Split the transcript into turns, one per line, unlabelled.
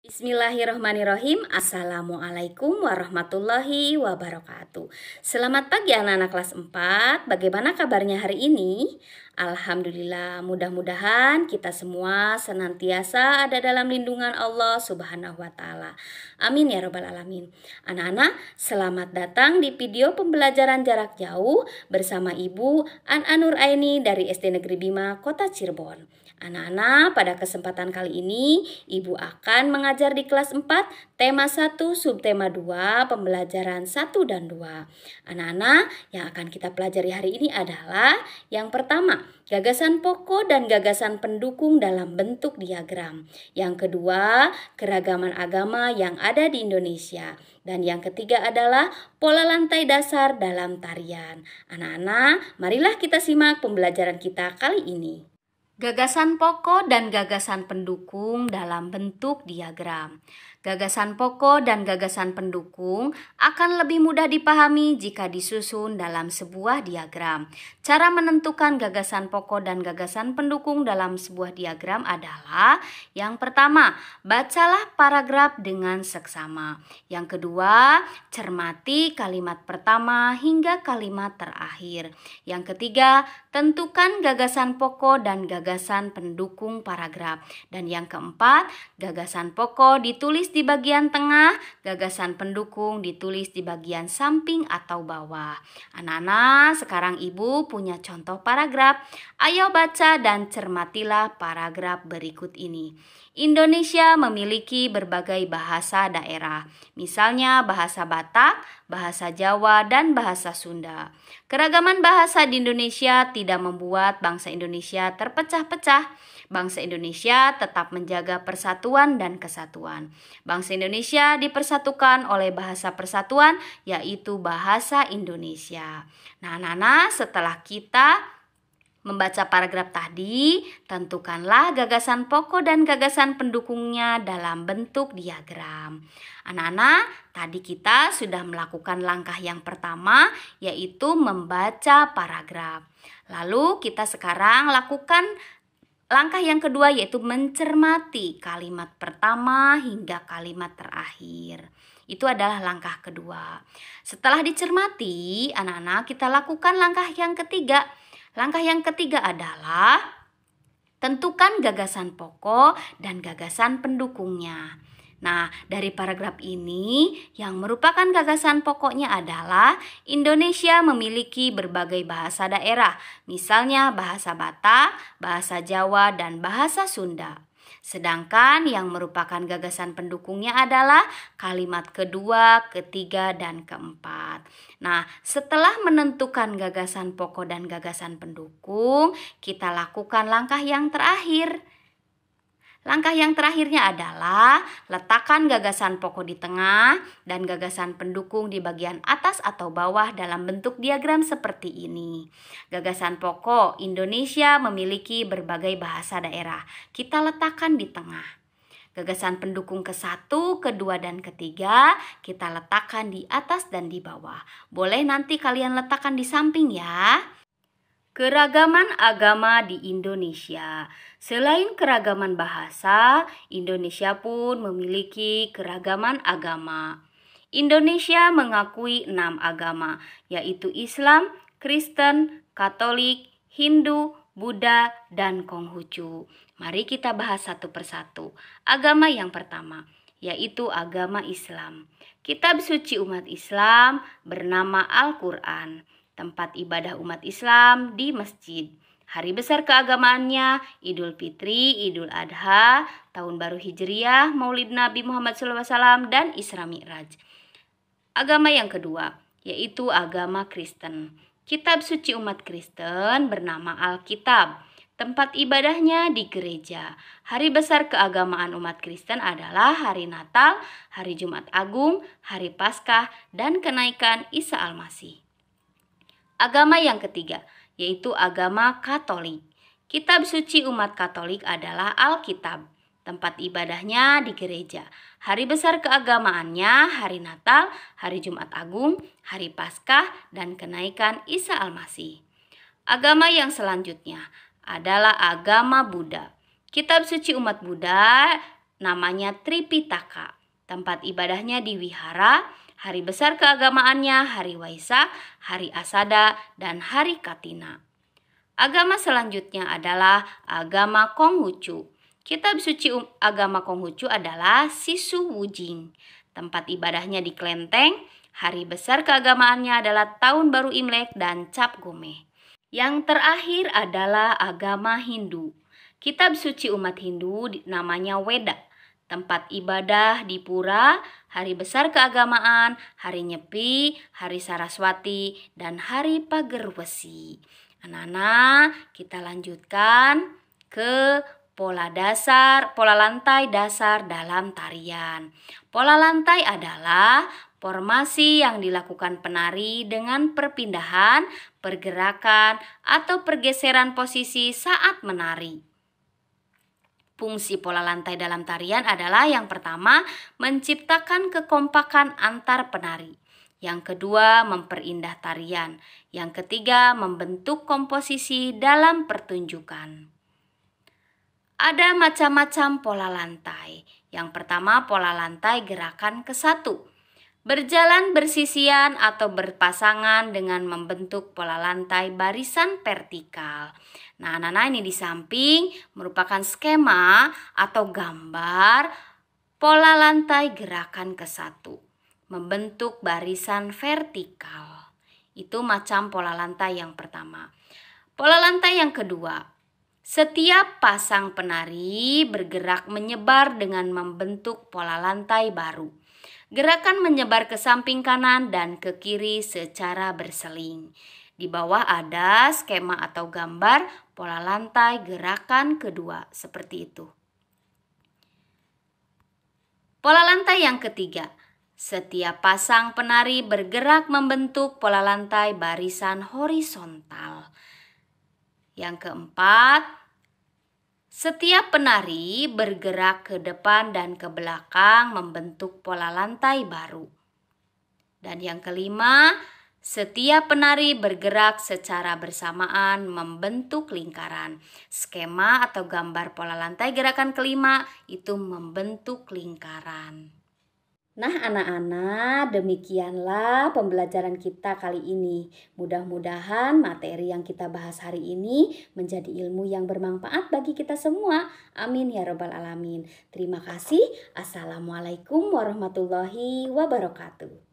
Bismillahirrahmanirrahim. Assalamualaikum warahmatullahi wabarakatuh. Selamat pagi anak-anak kelas 4. Bagaimana kabarnya hari ini? Alhamdulillah, mudah-mudahan kita semua senantiasa ada dalam lindungan Allah Subhanahu wa taala. Amin ya rabbal alamin. Anak-anak, selamat datang di video pembelajaran jarak jauh bersama Ibu An-Nur Aini dari SD Negeri Bima, Kota Cirebon. Anak-anak, pada kesempatan kali ini Ibu akan mengajar di kelas 4 tema 1 subtema 2 pembelajaran 1 dan 2. Anak-anak, yang akan kita pelajari hari ini adalah yang pertama, gagasan pokok dan gagasan pendukung dalam bentuk diagram. Yang kedua, keragaman agama yang ada di Indonesia. Dan yang ketiga adalah pola lantai dasar dalam tarian. Anak-anak, marilah kita simak pembelajaran kita kali ini. Gagasan pokok dan gagasan pendukung dalam bentuk diagram. Gagasan pokok dan gagasan pendukung akan lebih mudah dipahami jika disusun dalam sebuah diagram. Cara menentukan gagasan pokok dan gagasan pendukung dalam sebuah diagram adalah: yang pertama, bacalah paragraf dengan seksama. Yang kedua, cermati kalimat pertama hingga kalimat terakhir. Yang ketiga, tentukan gagasan pokok dan gagasan pendukung paragraf. Dan yang keempat, gagasan pokok ditulis di bagian tengah, gagasan pendukung ditulis di bagian samping atau bawah. Anak-anak, sekarang Ibu punya contoh paragraf. Ayo baca dan cermatilah paragraf berikut ini. Indonesia memiliki berbagai bahasa daerah, misalnya bahasa Batak, bahasa Jawa, dan bahasa Sunda. Keragaman bahasa di Indonesia tidak membuat bangsa Indonesia terpecah-pecah. Bangsa Indonesia tetap menjaga persatuan dan kesatuan. Bangsa Indonesia dipersatukan oleh bahasa persatuan, yaitu bahasa Indonesia. Nah, anak-anak, setelah kita membaca paragraf tadi, tentukanlah gagasan pokok dan gagasan pendukungnya dalam bentuk diagram. Anak-anak, tadi kita sudah melakukan langkah yang pertama, yaitu membaca paragraf. Lalu kita sekarang lakukan langkah yang kedua, yaitu mencermati kalimat pertama hingga kalimat terakhir. Itu adalah langkah kedua. Setelah dicermati, anak-anak, kita lakukan langkah yang ketiga. Langkah yang ketiga adalah tentukan gagasan pokok dan gagasan pendukungnya. Nah, dari paragraf ini yang merupakan gagasan pokoknya adalah Indonesia memiliki berbagai bahasa daerah, misalnya bahasa Batak, bahasa Jawa, dan bahasa Sunda. Sedangkan yang merupakan gagasan pendukungnya adalah kalimat kedua, ketiga, dan keempat. Nah, setelah menentukan gagasan pokok dan gagasan pendukung, kita lakukan langkah yang terakhir. Langkah yang terakhirnya adalah letakkan gagasan pokok di tengah dan gagasan pendukung di bagian atas atau bawah dalam bentuk diagram seperti ini. Gagasan pokok, Indonesia memiliki berbagai bahasa daerah. Kita letakkan di tengah. Gagasan pendukung ke-1, kedua, dan ketiga kita letakkan di atas dan di bawah. Boleh nanti kalian letakkan di samping ya. Keragaman agama di Indonesia. Selain keragaman bahasa, Indonesia pun memiliki keragaman agama. Indonesia mengakui 6 agama, yaitu Islam, Kristen, Katolik, Hindu, Buddha, dan Konghucu. Mari kita bahas satu persatu. Agama yang pertama, yaitu agama Islam. Kitab suci umat Islam bernama Al-Quran. Tempat ibadah umat Islam di masjid. Hari besar keagamaannya Idul Fitri, Idul Adha, Tahun Baru Hijriah, Maulid Nabi Muhammad SAW, dan Isra Mi'raj. Agama yang kedua, yaitu agama Kristen. Kitab suci umat Kristen bernama Alkitab. Tempat ibadahnya di gereja. Hari besar keagamaan umat Kristen adalah hari Natal, hari Jumat Agung, hari Paskah, dan kenaikan Isa Al-Masih. Agama yang ketiga, yaitu agama Katolik. Kitab suci umat Katolik adalah Alkitab. Tempat ibadahnya di gereja. Hari besar keagamaannya hari Natal, hari Jumat Agung, hari Paskah, dan kenaikan Isa Al-Masih. Agama yang selanjutnya adalah agama Buddha. Kitab suci umat Buddha namanya Tripitaka. Tempat ibadahnya di wihara, hari besar keagamaannya hari Waisak, hari Asada, dan hari Katina. Agama selanjutnya adalah agama Konghucu. Kitab suci agama Konghucu adalah Sisu Wujing. Tempat ibadahnya di Klenteng, hari besar keagamaannya adalah Tahun Baru Imlek dan Cap Gomeh. Yang terakhir adalah agama Hindu. Kitab suci umat Hindu namanya Weda. Tempat ibadah di pura, hari besar keagamaan, hari Nyepi, hari Saraswati, dan hari Pager Wesi. Anak-anak, kita lanjutkan ke pola lantai dasar dalam tarian. Pola lantai adalah formasi yang dilakukan penari dengan perpindahan, pergerakan, atau pergeseran posisi saat menari. Fungsi pola lantai dalam tarian adalah yang pertama, menciptakan kekompakan antar penari. Yang kedua, memperindah tarian. Yang ketiga, membentuk komposisi dalam pertunjukan. Ada macam-macam pola lantai. Yang pertama, pola lantai gerakan ke-1. Berjalan bersisian atau berpasangan dengan membentuk pola lantai barisan vertikal. Nah, anak-anak, ini di samping merupakan skema atau gambar pola lantai gerakan ke-1. Membentuk barisan vertikal. Itu macam pola lantai yang pertama. Pola lantai yang kedua. Setiap pasang penari bergerak menyebar dengan membentuk pola lantai baru. Gerakan menyebar ke samping kanan dan ke kiri secara berseling. Di bawah ada skema atau gambar pola lantai gerakan kedua, seperti itu. Pola lantai yang ketiga. Setiap pasang penari bergerak membentuk pola lantai barisan horizontal. Yang keempat, setiap penari bergerak ke depan dan ke belakang membentuk pola lantai baru. Dan yang kelima, setiap penari bergerak secara bersamaan membentuk lingkaran. Skema atau gambar pola lantai gerakan kelima itu membentuk lingkaran. Nah, anak-anak, demikianlah pembelajaran kita kali ini. Mudah-mudahan materi yang kita bahas hari ini menjadi ilmu yang bermanfaat bagi kita semua. Amin ya rabbal alamin. Terima kasih. Assalamualaikum warahmatullahi wabarakatuh.